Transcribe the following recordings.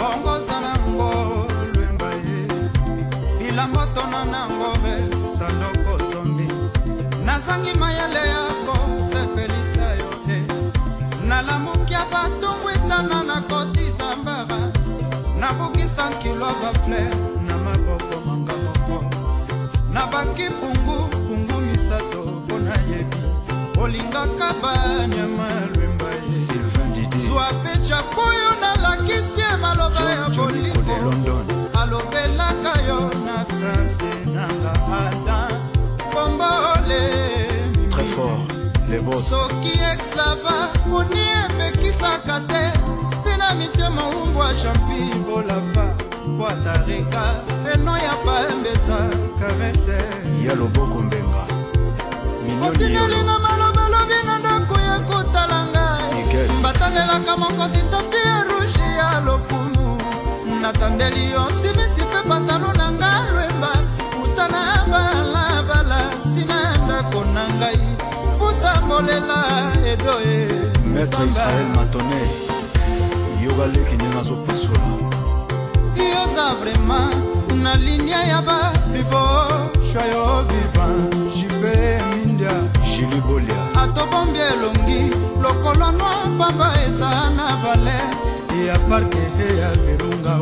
bongo zanango lwembaye bilangoto nanango be sandoko zombi nazangi mayele yako sepelisa yote nalamukia batungwitana na kotisa mbara nabukisa nkilo bafle na maboko mangamoko nabaki pungu misato bona yebi olingaka banyama lwembaye Swapecha koyo na lakisi maloba ya boliko alobelaka yo na absence nanga ada bombole très fort les boss soki exlava oni emekisaka te pina mitie maungwa champi bolava kwatareka eno ya paembesa karese ya loboko mbenga otinelinga maloba lobi na ndako ya kotalanga batandelaka mokonzi topi ya rouge ya lokunu natandeli yo simisi mpe patalo na nga lwemba utana balabala ntina ndako na ngai putambolela edoye maître Israël Matone yogaleki nde nazopasola yoza vraimen na linia ya babibo shwayo vivant jipe mindia Jilibolia atobombi elongi lokolo noa pamba eza na vale ya parke ya virunga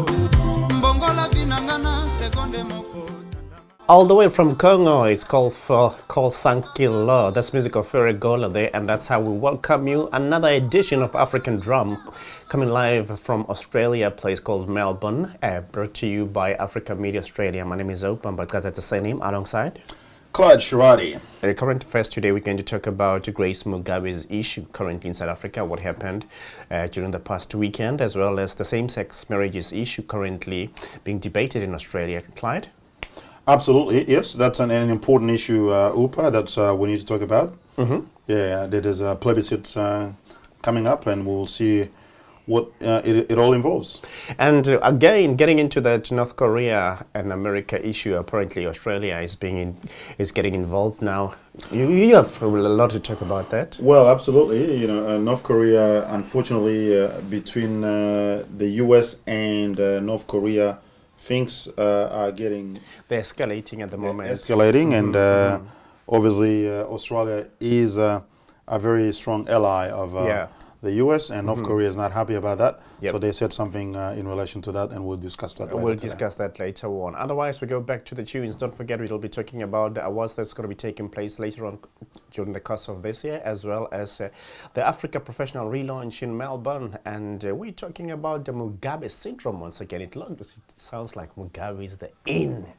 mbongola vinanga na sekonde moko. All the way from Congo, it's called Sankilo. That's music of Ferregola there, and that's how we welcome you. Another edition of African Drum, coming live from Australia, a place called Melbourne, brought to you by Africa Media Australia. My name is OUPA Mbacaza, that's the same name, alongside Clyde Sharady. Current affairs today, we're going to talk about Grace Mugabe's issue currently in South Africa, what happened during the past weekend, as well as the same-sex marriages issue currently being debated in Australia. Clyde? Absolutely, yes. That's an important issue, UPA, that we need to talk about. Yeah, there is a plebiscite coming up, and we'll see what it all involves. And again, getting into that North Korea and America issue, apparently Australia is getting involved now. You have a lot to talk about that. Well, absolutely. You know, North Korea, unfortunately, between the US and North Korea, things are getting... They're escalating at the moment. Escalating, and obviously Australia is a very strong ally of the US, and North Korea is not happy about that. So they said something in relation to that, and we'll discuss that later. We'll discuss that later on. Otherwise, we go back to the tunes. Don't forget, we'll be talking about the awards that's going to be taking place later on during the course of this year, as well as the Africa Professional relaunch in Melbourne. And we're talking about the Mugabe syndrome once again. It sounds like Mugabe is the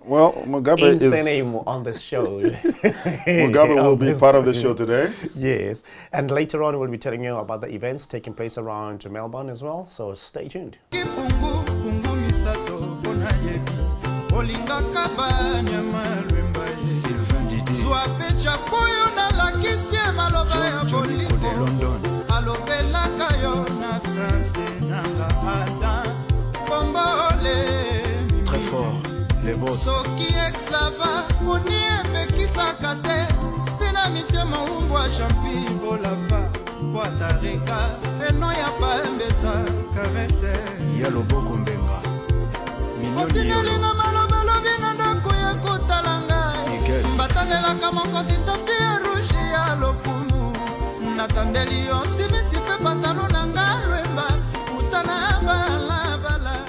Well, Mugabe is name on the show. Mugabe will be part of the show today. Yes, and later on we'll be telling you about the events taking place around Melbourne as well, so stay tuned. Très fort les boss soki exlava oni emekisaka te pina mitie maungwa champi bolava kwatareka eno ya paembesa karese ya loboko mbenga otinelinga malobalobi na ndako ya kotala ngai batandelaka mokonzi topi ya rouge ya lokunu natandeli yo simisi mpe patalo na nga lwemba utana balabala.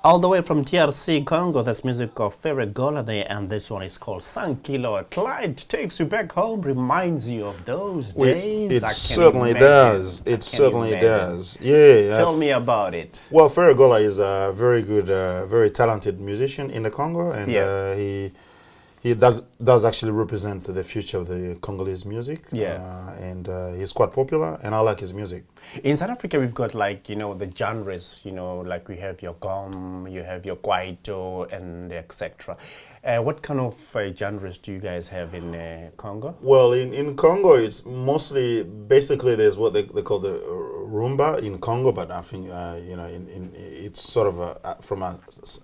All the way from TRC Congo, that's music of Ferregola there, and this one is called Sankilo. Clyde takes you back home, reminds you of those days. It certainly does. It certainly does. Yeah. Tell me about it. Well, Ferregola is a very good, very talented musician in the Congo, and he does actually represent the future of the Congolese music. And he's quite popular, and I like his music. In South Africa, we've got the genres, like we have your gom, you have your kwaito, and etc. What kind of genres do you guys have in Congo? Well, in Congo, it's mostly, basically, there's what they call the rumba in Congo, but I think, it's sort of from a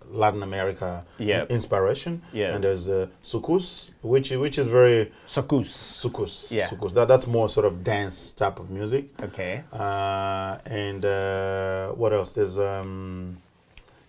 Latin America inspiration. Yeah. And there's soukous, which is very... Soukous. Yeah. Soukous. That's more sort of dance type of music. Okay. And what else? There's...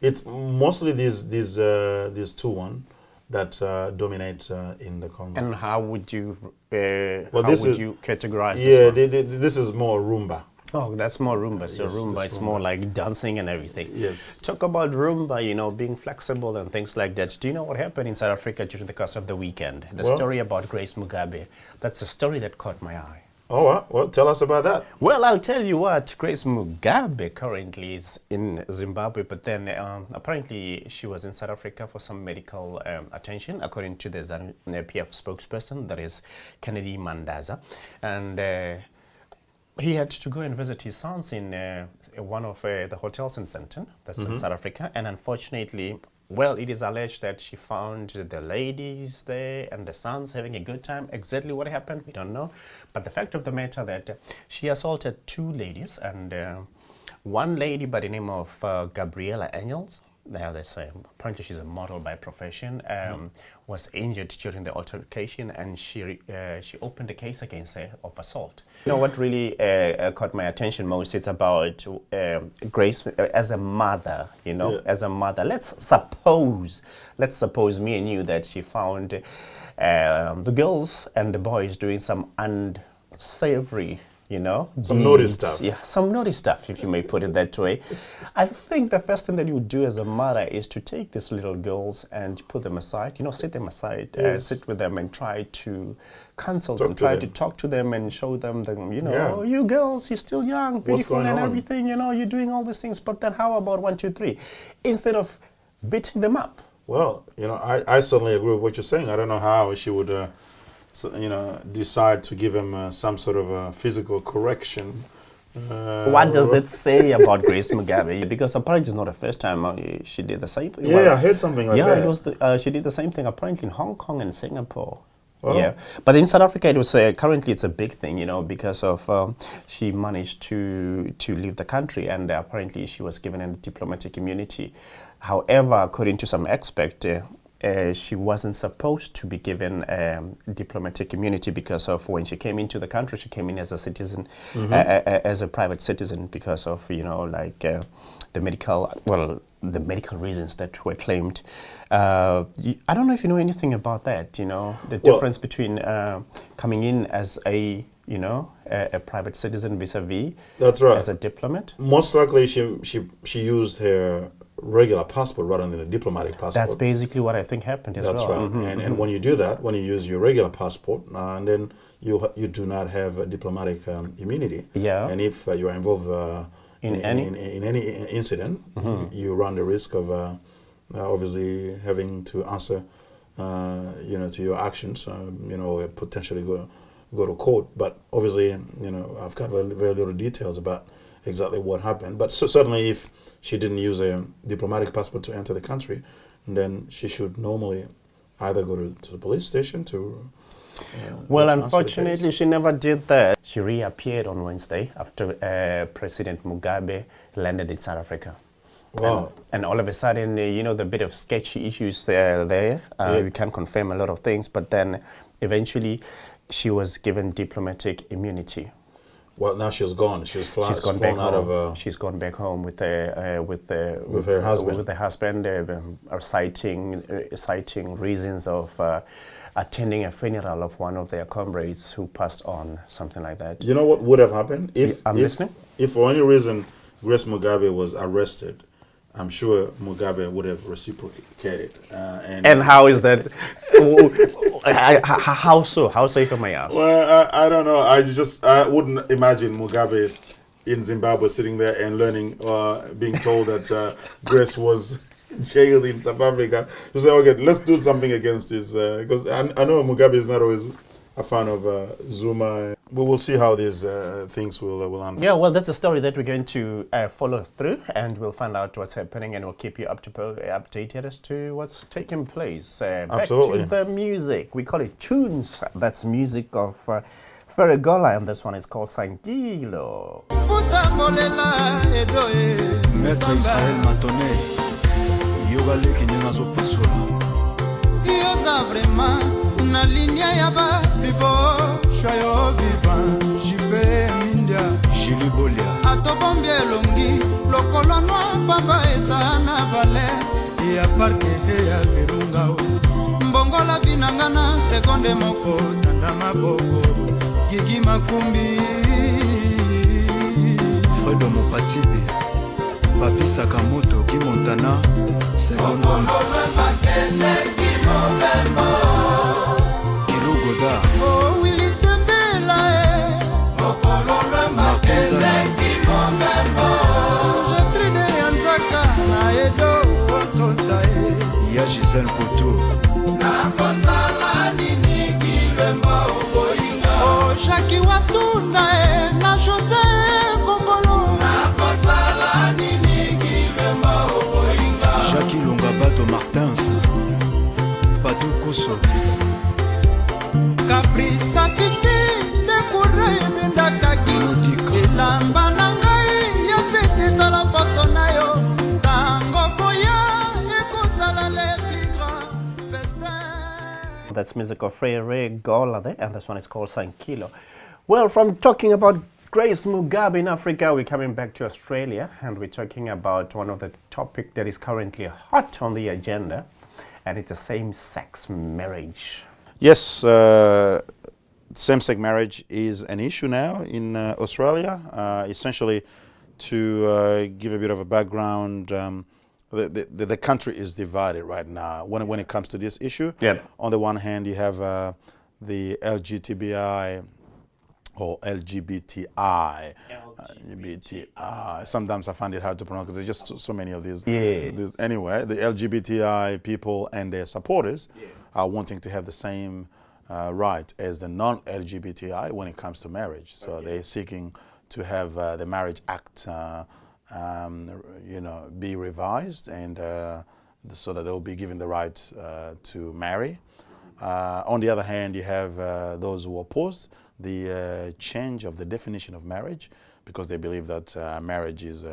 it's mostly these two that dominate in the Congo. And how would you you categorize this is more rumba. Oh, that's more rumba. So Yes, rumba, it's rumba. more like dancing and everything. Yes. Talk about rumba, being flexible and things like that. Do you know what happened in South Africa during the course of the weekend? The story about Grace Mugabe. That's a story that caught my eye. Oh, well, tell us about that. Well, I'll tell you what, Grace Mugabe currently is in Zimbabwe, but then apparently she was in South Africa for some medical attention, according to the ZANU-PF spokesperson, that is Kennedy Mandaza. And he had to go and visit his sons in one of the hotels in Sandton, that's in South Africa, and unfortunately, well, it is alleged that she found the ladies there and the sons having a good time. Exactly what happened, we don't know. But the fact of the matter that she assaulted two ladies, and one lady by the name of Gabriela Engels, now they say apparently she's a model by profession, was injured during the altercation, and she opened a case against her of assault. You know what really caught my attention most is about Grace as a mother. As a mother. Let's suppose me and you that she found the girls and the boys doing some unsavory, some naughty stuff. Yeah, some naughty stuff, if you may put it that way. I think the first thing that you would do as a mother is to take these little girls and put them aside, sit them aside, sit with them and try to counsel them, try to talk to them and show them, you girls, you're still young, beautiful and everything, you're doing all these things, but then how about 1, 2, 3? Instead of beating them up. Well, I certainly agree with what you're saying. I don't know how she would... decide to give him some sort of physical correction. What does that say about Grace Mugabe? Because apparently it's not the first time she did the same thing. Yeah, I heard something like that. Yeah, she did the same thing apparently in Hong Kong and Singapore. Oh. Yeah, but in South Africa it was currently it's a big thing, because of she managed to leave the country, and apparently she was given a diplomatic immunity. However, according to some experts, she wasn't supposed to be given diplomatic immunity because of when she came into the country, she came in as a citizen, as a private citizen, because of the medical reasons that were claimed. I don't know if you know anything about that. The difference between coming in as a private citizen vis-a-vis that's right. as a diplomat. Most likely, she used her regular passport rather than a diplomatic passport. That's basically what I think happened as well. That's right. And when you do that, when you use your regular passport, and then you do not have a diplomatic immunity. Yeah. And if you are involved in any incident, you run the risk of obviously having to answer, to your actions, potentially go to court. But obviously, I've got very little details about exactly what happened. But certainly, if she didn't use a diplomatic passport to enter the country, then she should normally either go to the police station to... well, unfortunately, she never did that. She reappeared on Wednesday after President Mugabe landed in South Africa. Wow. And all of a sudden, the bit of sketchy issues there. We can't confirm a lot of things, but then eventually she was given diplomatic immunity. Well, now she's gone. She's gone back out home. of. She's gone back home with her husband. With the husband, are citing reasons of attending a funeral of one of their comrades who passed on, something like that. You know what would have happened if listening. If for any reason Grace Mugabe was arrested, I'm sure Mugabe would have reciprocated. And how is that? How so? How so, if I may ask? Well, I don't know. I wouldn't imagine Mugabe in Zimbabwe sitting there and learning, being told that Grace was jailed in South Africa. To say, okay, let's do something against this. Because I know Mugabe is not always a fan of Zuma. We will see how these things will unfold. Yeah, well, that's a story that we're going to follow through, and we'll find out what's happening, and we'll keep you updated as to what's taking place. Absolutely. Back to the music. We call it tunes. That's music of Ferregola, and this one is called Sangilo. Maître Israël Matone, yoga leki ninazo pasura. Yoza vraiment na linia ya ba bibo shoyo vivant jibe mindia Jilibolia, atobombie longi lokolo noa pamba esana vale ya parke ya virunga. mbongola vinangana sekonde moko tanda maboko gigi makumbi Fredo Mopatibe, Papi Sakamoto, Kimontana, Segondo, Kirugoda, oh Willy Tembela Makenza, je tride yanzaka na edo otsotsa Ya Gisèle Couture, nakosala nini kilwemba oboyinga o Jackie Watunda na José Kongolo nakosala nini kilwemba oboyinga Jackie Longabato Martins, Badou Kousso, Caprisa Fifi Nekure Mindakaki elamba na ngai ya fete sala poso na yo tango boya ekozala le plus grand festin. That's music of Ferregola there, and this one is called Sankilo. Well, from talking about Grace Mugabe in Africa, we're coming back to Australia, and we're talking about one of the topics that is currently hot on the agenda, and it's the same-sex marriage. Yes, same-sex marriage is an issue now in Australia. Essentially, to give a bit of a background, the country is divided right now when it comes to this issue. Yep. On the one hand, you have the LGBTI or LGBTI. LGBTI. Sometimes I find it hard to pronounce because there's just so many of these. Yeah. Anyway, the LGBTI people and their supporters are wanting to have the same right as the non-LGBTI when it comes to marriage. So they're seeking to have the Marriage Act, be revised, and so that they'll be given the right to marry. On the other hand, you have those who oppose the change of the definition of marriage because they believe that marriage is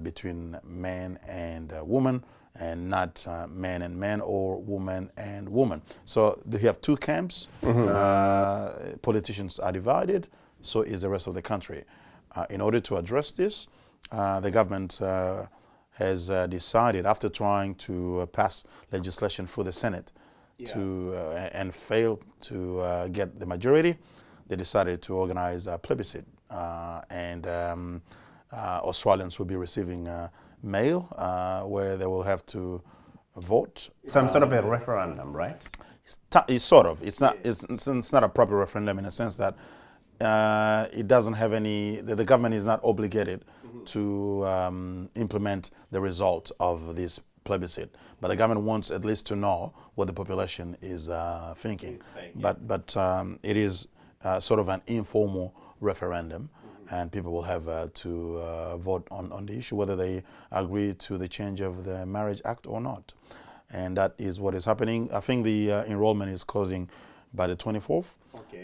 between man and woman, and not man and man or woman and woman. So you have two camps. Politicians are divided, so is the rest of the country. In order to address this, the government has decided, after trying to pass legislation for the Senate and failed to get the majority, they decided to organize a plebiscite, and Australians will be receiving mail where they will have to vote. Some sort of a referendum, right? It's sort of. It's not a proper referendum in a sense that it doesn't have any. The government is not obligated to implement the result of this plebiscite, but the government wants at least to know what the population is thinking. But it is sort of an informal referendum, and people will have to vote on the issue whether they agree to the change of the Marriage Act or not. And that is what is happening. I think the enrollment is closing by the 24th,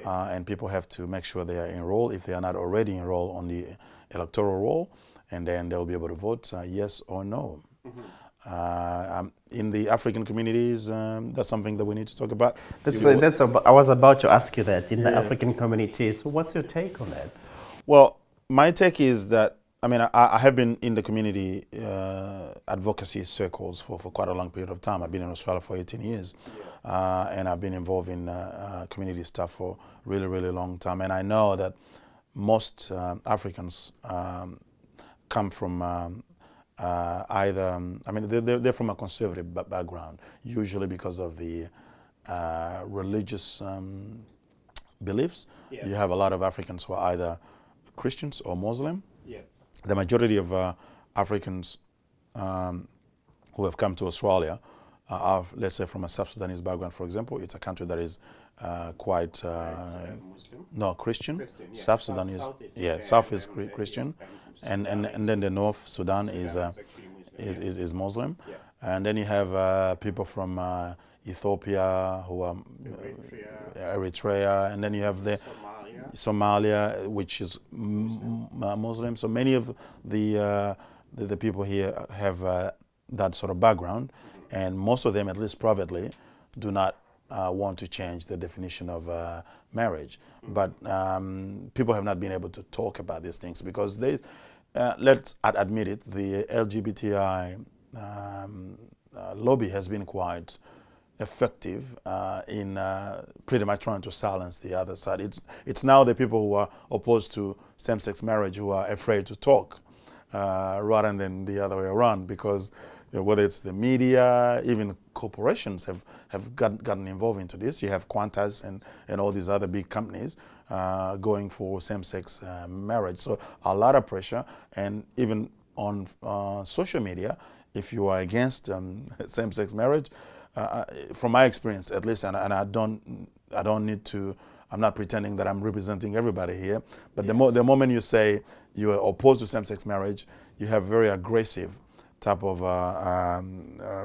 and people have to make sure they are enrolled if they are not already enrolled on the electoral roll, and then they'll be able to vote yes or no. In the African communities, that's something that we need to talk about. I was about to ask you that. In the African communities, what's your take on that? Well, my take is that, I mean, I have been in the community advocacy circles for quite a long period of time. I've been in Australia for 18 years, and I've been involved in community stuff for really, really long time. And I know that most Africans come from either, I mean, they're from a conservative background, usually because of the religious beliefs. You have a lot of Africans who are either Christians or Muslim. The majority of Africans who have come to Australia let's say from a South Sudanese background, for example, it's a country that is quite no Christian. South Sudan is South is Christian, and then the North Sudan is Muslim, and then you have people from Ethiopia who are Eritrea, and then you have the Somalia, which is Muslim. So many of the people here have that sort of background, and most of them, at least privately, do not want to change the definition of marriage. But people have not been able to talk about these things because they, let's admit it, the LGBTI lobby has been quite effective in pretty much trying to silence the other side. It's now the people who are opposed to same-sex marriage who are afraid to talk rather than the other way around, because whether it's the media, even corporations have gotten involved into this. You have Qantas and all these other big companies going for same-sex marriage. So a lot of pressure, and even on social media, if you are against same-sex marriage, from my experience at least, and I don't need to, I'm not pretending that I'm representing everybody here, but the moment you say you are opposed to same-sex marriage, you have very aggressive type of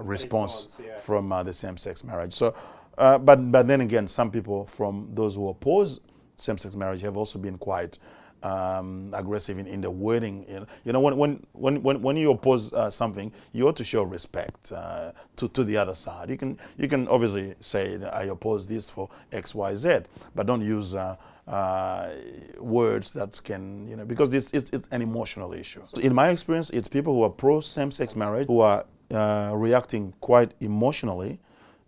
response from the same-sex marriage. So, but then again, some people from those who oppose same-sex marriage have also been quite aggressive in the wording. You know, when you oppose something, you ought to show respect to the other side. You can obviously say I oppose this for X, Y, Z, but don't use words that can, you know, because it's an emotional issue. So in my experience, it's people who are pro same-sex marriage who are reacting quite emotionally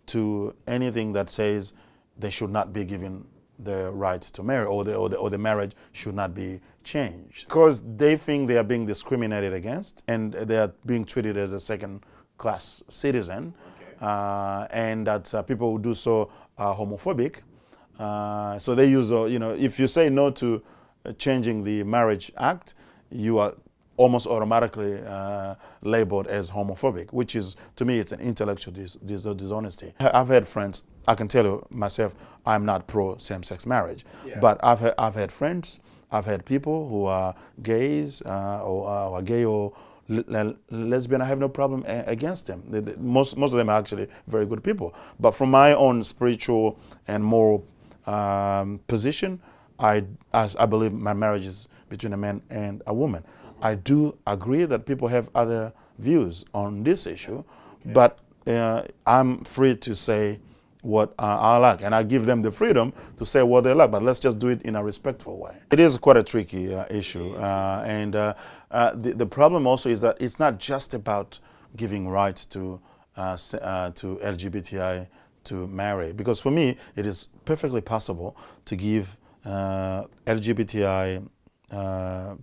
to anything that says they should not be given the right to marry, or the marriage should not be changed, because they think they are being discriminated against and they are being treated as a second-class citizen, and that people who do so are homophobic. So they use, you know, if you say no to changing the Marriage Act, you are almost automatically labeled as homophobic, which is, to me, it's an intellectual dishonesty. I've had friends, I can tell you myself, I'm not pro same-sex marriage, but I've had friends, I've had people who are gays or are gay or lesbian. I have no problem against them. Most of them are actually very good people. But from my own spiritual and moral position, I believe my marriage is between a man and a woman. I do agree that people have other views on this issue, but I'm free to say what I like, and I give them the freedom to say what they like, but let's just do it in a respectful way. It is quite a tricky issue, and the problem also is that it's not just about giving rights to LGBTI to marry, because for me it is perfectly possible to give LGBTI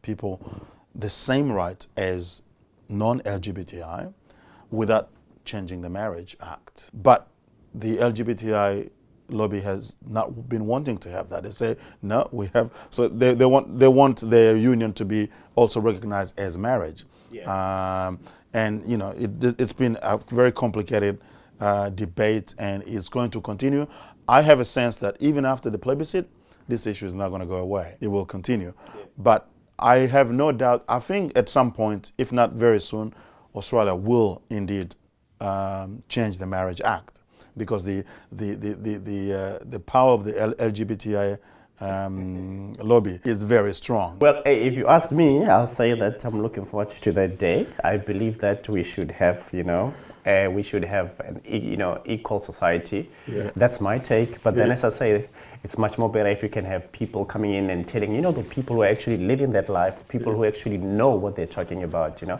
people the same right as non-LGBTI without changing the Marriage Act. But the LGBTI lobby has not been wanting to have that. They say, no, we have, so they want their union to be also recognized as marriage. And you know, it's been a very complicated debate, and it's going to continue. I have a sense that even after the plebiscite, this issue is not going to go away. It will continue. But I have no doubt, I think at some point, if not very soon, Australia will indeed change the Marriage Act, because the power of the LGBTI lobby is very strong. Well, if you ask me, I'll say that I'm looking forward to that day. I believe that we should have, we should have an, equal society. That's my take. But then, as I say, it's much more better if you can have people coming in and telling, the people who are actually living that life, people who actually know what they're talking about, to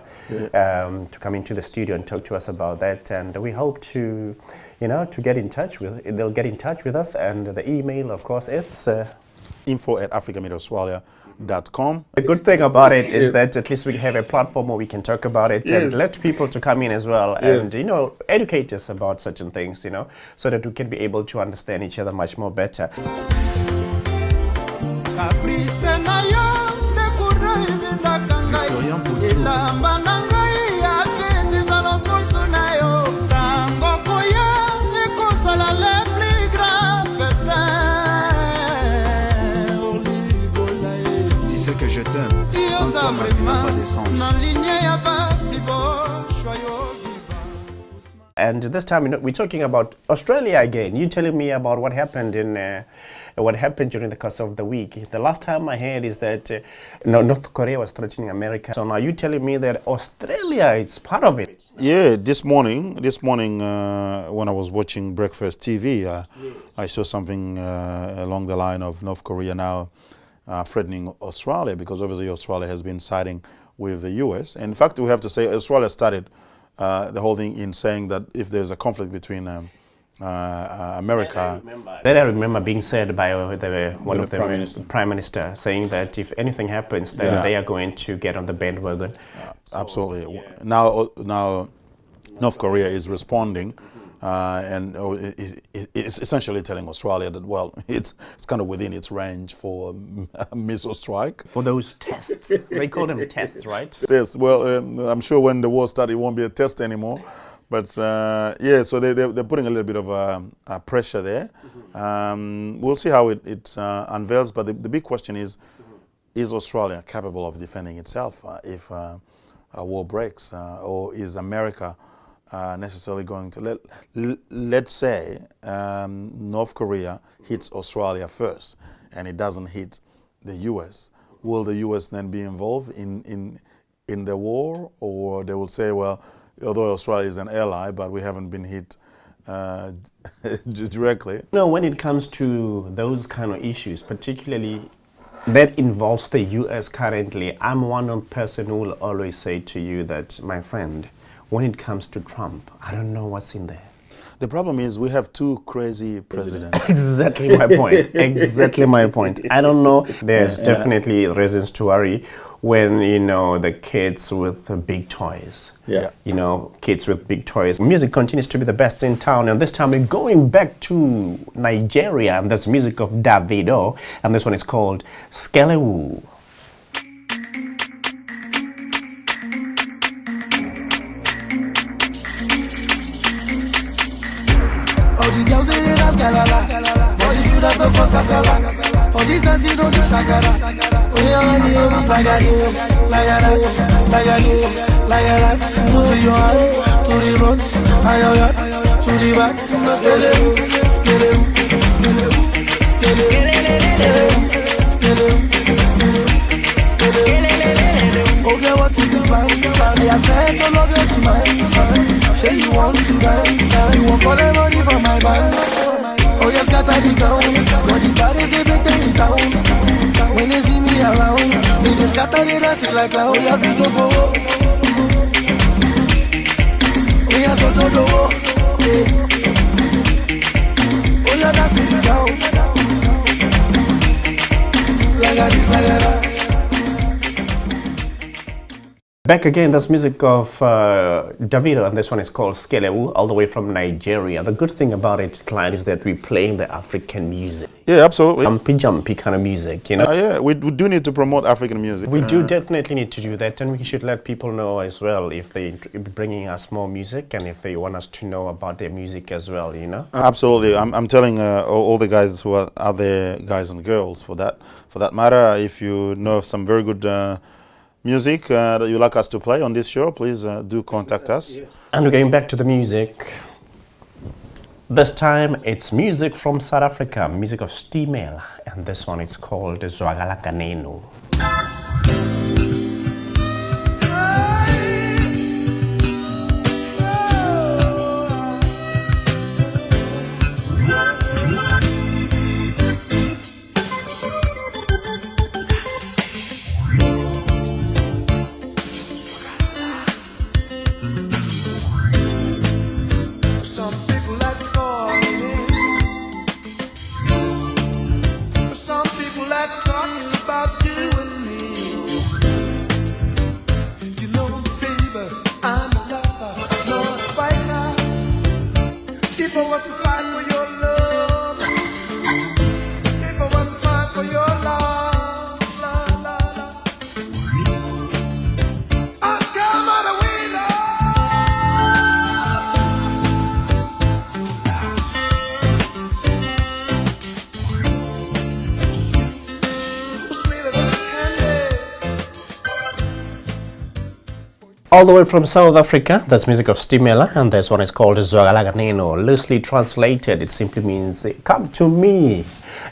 come into the studio and talk to us about that. And we hope to, to get in touch with, they'll get in touch with us. And the email, of course, it's info@africamediaaustralia.com. The good thing about it is that at least we have a platform where we can talk about it and let people to come in as well and, educate us about certain things, so that we can be able to understand each other much more better. Ilamba nangai ya m'étonne. Sans toi, ma vie n'a pas de sens. And this time, we're talking about Australia again. You telling me about what happened during the course of the week. The last time I heard is that North Korea was threatening America. So now you telling me that Australia is part of it. Yeah, this morning, when I was watching breakfast TV, yes, I saw something along the line of North Korea now threatening Australia, because obviously Australia has been siding with the US. And in fact, we have to say Australia started the whole thing in saying that if there's a conflict between America. That I remember being said by one of the Prime Minister saying that if anything happens, then they are going to get on the bandwagon. Absolutely. Now North Korea is responding, and it's essentially telling Australia that, well, it's kind of within its range for a missile strike. For those tests. They call them tests, right? Tests. Well, I'm sure when the war started, it won't be a test anymore. But yeah, so they're putting a little bit of pressure there. We'll see how it unveils. But the big question is Australia capable of defending itself if a war breaks? Or is America necessarily going to let's say North Korea hits Australia first and it doesn't hit the US? Will the US then be involved in the war, or they will say, well, although Australia is an ally, but we haven't been hit directly? When it comes to those kind of issues, particularly that involves the US currently, I'm one person who will always say to you that, my friend, when it comes to Trump, I don't know what's in there. The problem is we have two crazy presidents. Exactly my point. Exactly my point. I don't know. There's definitely reasons to worry when, the kids with big toys. Yeah. Kids with big toys. Music continues to be the best in town. And this time we're going back to Nigeria. And that's music of Davido. And this one is called Skelewu. The girls they dance galala, but the students don't cause casala. For this dance you don't do shagara. Oh yeah, like to the hand, to the front, to the back. Okay, what is the plan? I have met all of your demands. Say you want to dance, you want for the money from my band. Oh yes, scatter the ground. Got the bodies they been taking down. When they see me around, they just scatter the dance like clown. We have to go. We have to go. Oh yeah, that's the ground. Like a this, like a that. Back again, that's music of Davido, and this one is called Skelewu, all the way from Nigeria. The good thing about it, Clyde, is that we're playing the African music. Yeah, absolutely. Jumpy kind of music, Yeah, we do need to promote African music. We do definitely need to do that, and we should let people know as well if they're bringing us more music and if they want us to know about their music as well, Absolutely. I'm telling all the guys who are out there, guys and girls, for that matter, if you know of some very good music that you'd like us to play on this show, please do contact us. And we're going back to the music. This time it's music from South Africa, music of Stimela, and this one is called Zwagala Kanenu. All the way from South Africa, that's music of Stimela, and this one is called Zwagalaganeno. Loosely translated, it simply means come to me.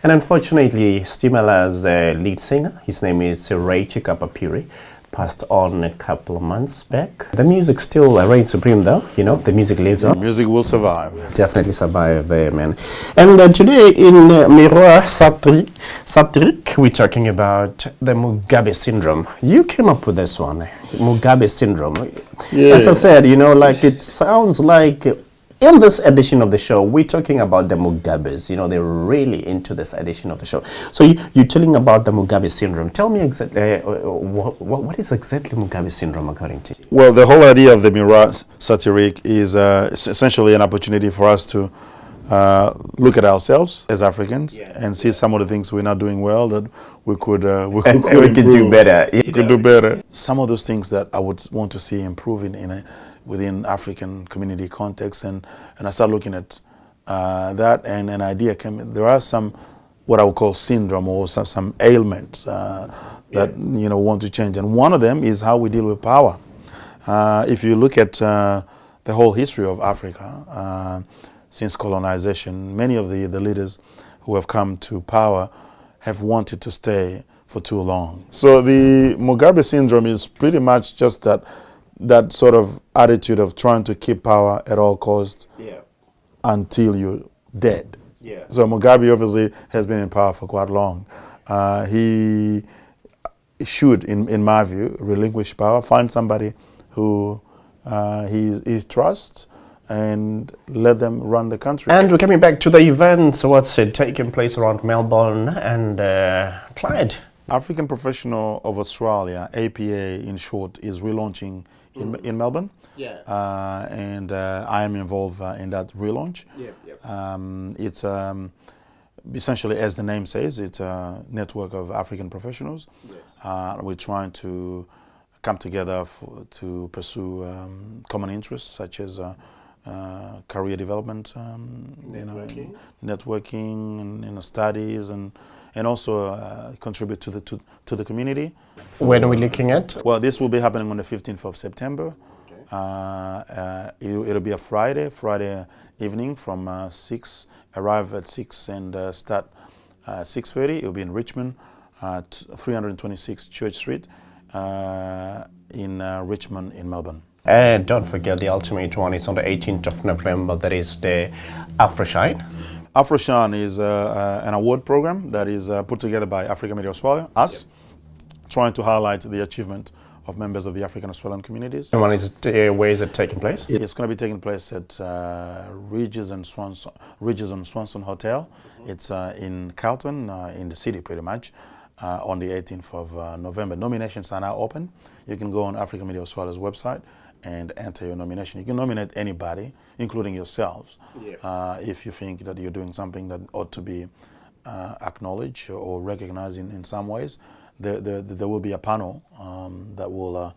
And unfortunately, Stimela's lead singer, his name is Ray Chikapapiri, passed on a couple of months back. The music still reigns supreme though, you know, the music lives on. Music will survive. Definitely survive there, man. And today in Miroir Satiric, we're talking about the Mugabe syndrome. You came up with this one, Mugabe syndrome. Yeah. As I said, you know, like it sounds like in this edition of the show, we're talking about the Mugabes. You know, they're really into this edition of the show. So you're telling about the Mugabe syndrome. Tell me exactly, what is exactly Mugabe syndrome according to you? Well, the whole idea of the Miroir Satiric is essentially an opportunity for us to look at ourselves as Africans and see some of the things we're not doing well that we could do better. We could do better. Some of those things that I would want to see improving within African community context, and I started looking at that, and an idea came. There are some what I would call syndrome or some ailments that want to change, and one of them is how we deal with power. If you look at the whole history of Africa since colonization, many of the leaders who have come to power have wanted to stay for too long. So the Mugabe syndrome is pretty much just that sort of attitude of trying to keep power at all costs until you're dead. Yeah. So Mugabe obviously has been in power for quite long. He should, in my view, relinquish power, find somebody who he trusts, and let them run the country. And we're coming back to the events. What's taking place around Melbourne and Clyde? African Professional of Australia, APA in short, is relaunching in Melbourne. Yeah. And I am involved in that relaunch. It's essentially, as the name says, it's a network of African professionals. Yes. We're trying to come together to pursue common interests such as career development, networking, and studies, and also contribute to the community. When are we looking at? Well, this will be happening on the 15th of September. Okay. It'll be a Friday evening from 6, arrive at 6 and start 6:30. It'll be in Richmond, 326 Church Street in Richmond in Melbourne. And don't forget the ultimate one is on the 18th of November. That is the AfroShine. AfroShine is an award program that is put together by Africa Media Australia, us, trying to highlight the achievement of members of the African Australian communities. And where is it taking place? It's going to be taking place at Regis and Swanson Hotel. It's in Carlton, in the city pretty much, on the 18th of November. Nominations are now open. You can go on Africa Media Australia's website and enter your nomination. You can nominate anybody, including yourselves, if you think that you're doing something that ought to be acknowledged or recognized in some ways. There will be a panel that will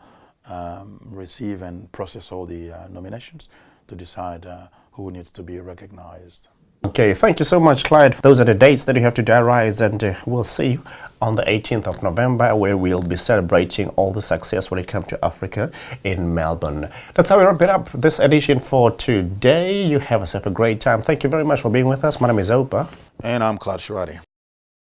receive and process all the nominations to decide who needs to be recognized. Okay, thank you so much, Clyde. Those are the dates that you have to diarize, and we'll see you on the 18th of November, where we'll be celebrating all the success when it comes to Africa in Melbourne. That's how we wrap it up this edition for today. You have yourself a great time. Thank you very much for being with us. My name is OUPA. And I'm Clyde Sharady.